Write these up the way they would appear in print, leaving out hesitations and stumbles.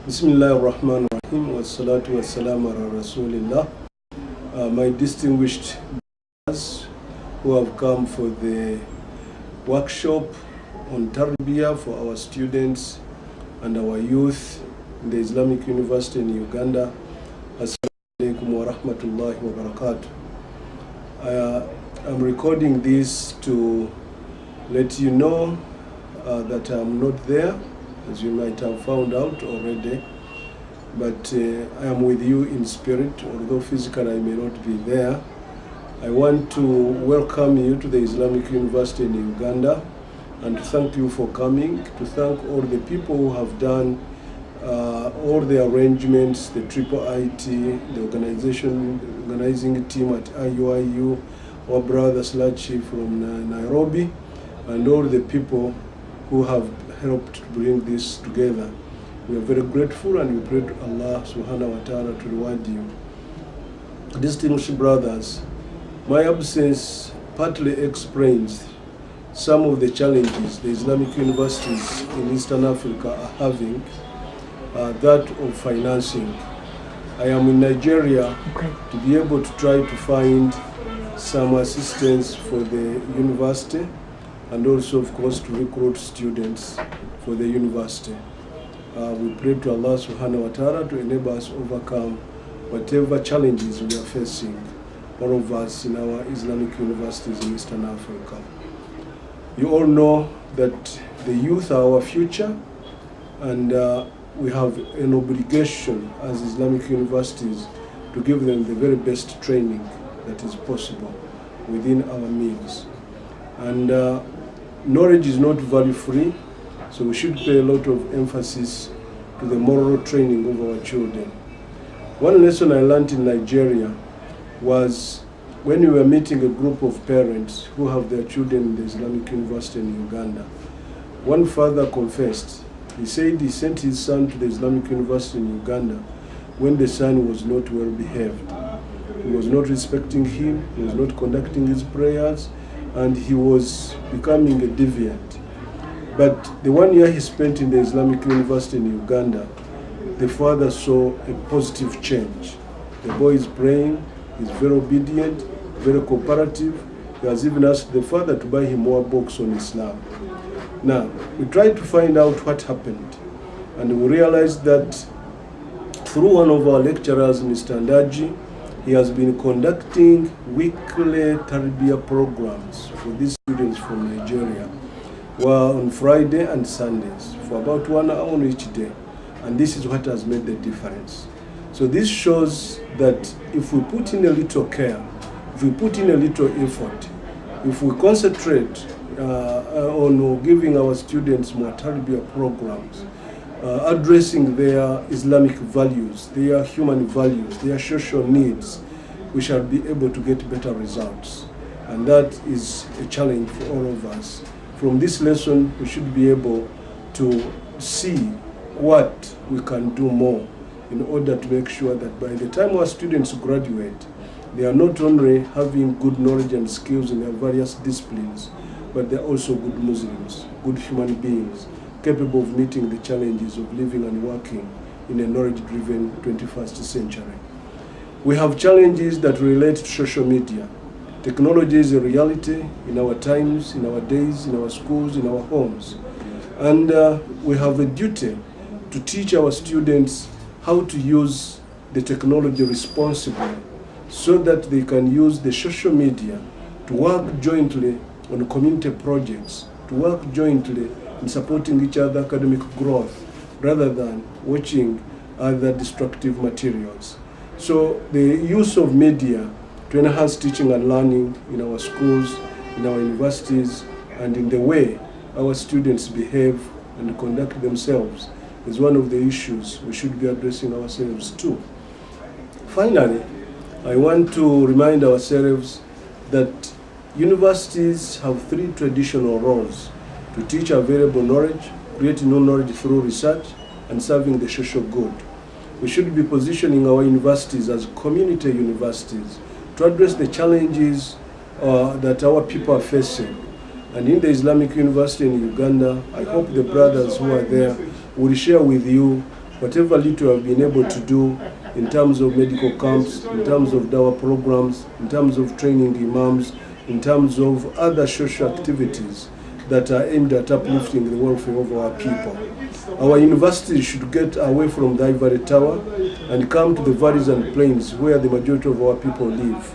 Bismillah ar-Rahman ar-Rahim wa salatu wa salam ala Rasulillah. My distinguished brothers who have come for the workshop on Tarbiyah for our students and our youth in the Islamic University in Uganda. Assalamu alaikum wa rahmatullahi wa barakatuh. I'm recording this to let you know that I'm not there, as you might have found out already, but I am with you in spirit, although physically I may not be there. I want to welcome you to the Islamic University in Uganda and to thank you for coming, to thank all the people who have done all the arrangements, the Triple IT, the organizing team at Iuiu, our brother Slachi from Nairobi, and all the people who have helped to bring this together. We are very grateful and we pray to Allah subhanahu wa ta'ala to reward you. Distinguished brothers, my absence partly explains some of the challenges the Islamic universities in Eastern Africa are having, that of financing. I am in Nigeria to be able to try to find some assistance for the university and also, of course, to recruit students for the university. We pray to Allah subhanahu wa ta'ala to enable us to overcome whatever challenges we are facing, all of us in our Islamic universities in Eastern Africa. You all know that the youth are our future, and we have an obligation as Islamic universities to give them the very best training that is possible within our means. And knowledge is not value-free, so we should pay a lot of emphasis to the moral training of our children. One lesson I learned in Nigeria was when we were meeting a group of parents who have their children in the Islamic University in Uganda. One father confessed. He said he sent his son to the Islamic University in Uganda when the son was not well behaved. He was not respecting him, he was not conducting his prayers, and he was becoming a deviant. But the 1 year he spent in the Islamic University in Uganda, the father saw a positive change. The boy is praying, he's very obedient, very cooperative. He has even asked the father to buy him more books on Islam. Now, we tried to find out what happened, and we realized that through one of our lecturers, Mr. Ndaji, he has been conducting weekly Tarbiyah programs for these students from Nigeria, on Friday and Sundays, for about 1 hour on each day. And this is what has made the difference. So this shows that if we put in a little care, if we put in a little effort, if we concentrate on giving our students more Tarbiyah programs, addressing their Islamic values, their human values, their social needs, we shall be able to get better results. And that is a challenge for all of us. From this lesson, we should be able to see what we can do more in order to make sure that by the time our students graduate, they are not only having good knowledge and skills in their various disciplines, but they're also good Muslims, good human beings, capable of meeting the challenges of living and working in a knowledge-driven 21st century. We have challenges that relate to social media. Technology is a reality in our times, in our days, in our schools, in our homes. And we have a duty to teach our students how to use the technology responsibly so that they can use the social media to work jointly on community projects, to work jointly in supporting each other academic growth rather than watching other destructive materials. So the use of media to enhance teaching and learning in our schools, in our universities, and in the way our students behave and conduct themselves is one of the issues we should be addressing ourselves too. Finally, I want to remind ourselves that universities have 3 traditional roles: to teach available knowledge, create new knowledge through research, and serving the social good. We should be positioning our universities as community universities to address the challenges that our people are facing. And in the Islamic University in Uganda, I hope the brothers who are there will share with you whatever little I've been able to do in terms of medical camps, in terms of dawah programs, in terms of training imams, in terms of other social activities that are aimed at uplifting the welfare of our people. Our universities should get away from the ivory tower and come to the valleys and plains where the majority of our people live,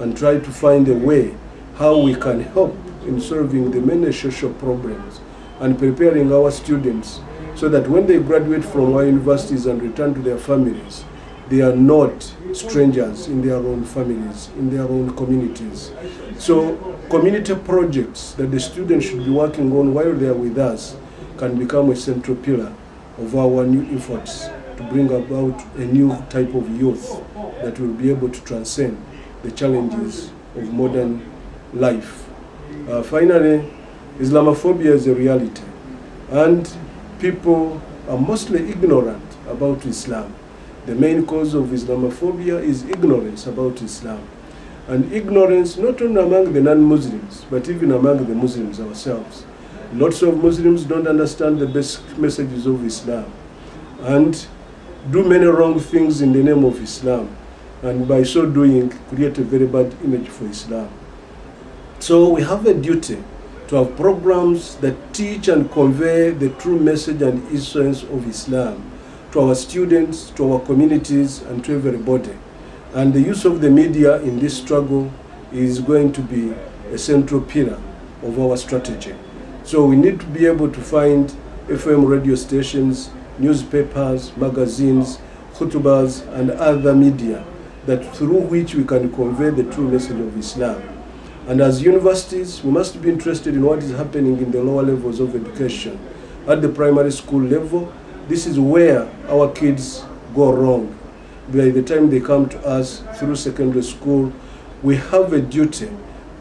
and try to find a way how we can help in solving the many social problems and preparing our students so that when they graduate from our universities and return to their families, they are not strangers in their own families, in their own communities. So community projects that the students should be working on while they are with us can become a central pillar of our new efforts to bring about a new type of youth that will be able to transcend the challenges of modern life. Finally, Islamophobia is a reality, and people are mostly ignorant about Islam. The main cause of Islamophobia is ignorance about Islam. And ignorance not only among the non-Muslims, but even among the Muslims ourselves. Lots of Muslims don't understand the basic messages of Islam and do many wrong things in the name of Islam, and by so doing create a very bad image for Islam. So we have a duty to have programs that teach and convey the true message and essence of Islam to our students, to our communities, and to everybody. And the use of the media in this struggle is going to be a central pillar of our strategy. So we need to be able to find FM radio stations, newspapers, magazines, khutbahs, and other media that through which we can convey the true message of Islam. And as universities, we must be interested in what is happening in the lower levels of education. At the primary school level, this is where our kids go wrong. By the time they come to us through secondary school, we have a duty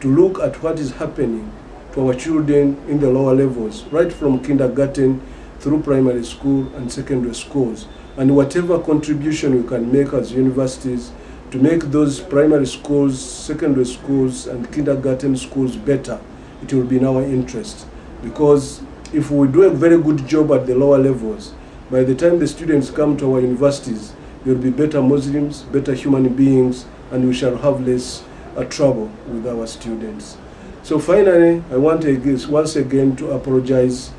to look at what is happening to our children in the lower levels, right from kindergarten through primary school and secondary schools. And whatever contribution we can make as universities to make those primary schools, secondary schools, and kindergarten schools better, it will be in our interest. Because if we do a very good job at the lower levels, by the time the students come to our universities, they will be better Muslims, better human beings, and we shall have less trouble with our students. So finally, I want once again to apologize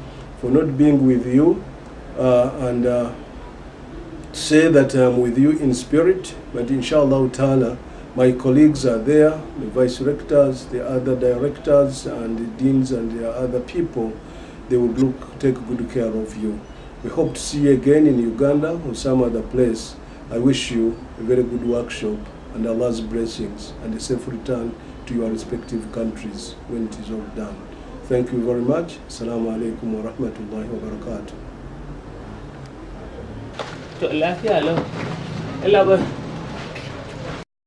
for not being with you and say that I'm with you in spirit, but inshallah ta'ala, my colleagues are there, the vice rectors, the other directors, and the deans, and the other people. They will take good care of you. We hope to see you again in Uganda or some other place. I wish you a very good workshop and Allah's blessings and a safe return to your respective countries when it is all done. Thank you very much. Assalamu alaikum wa rahmatullahi wa barakatuh. Lafiya lau.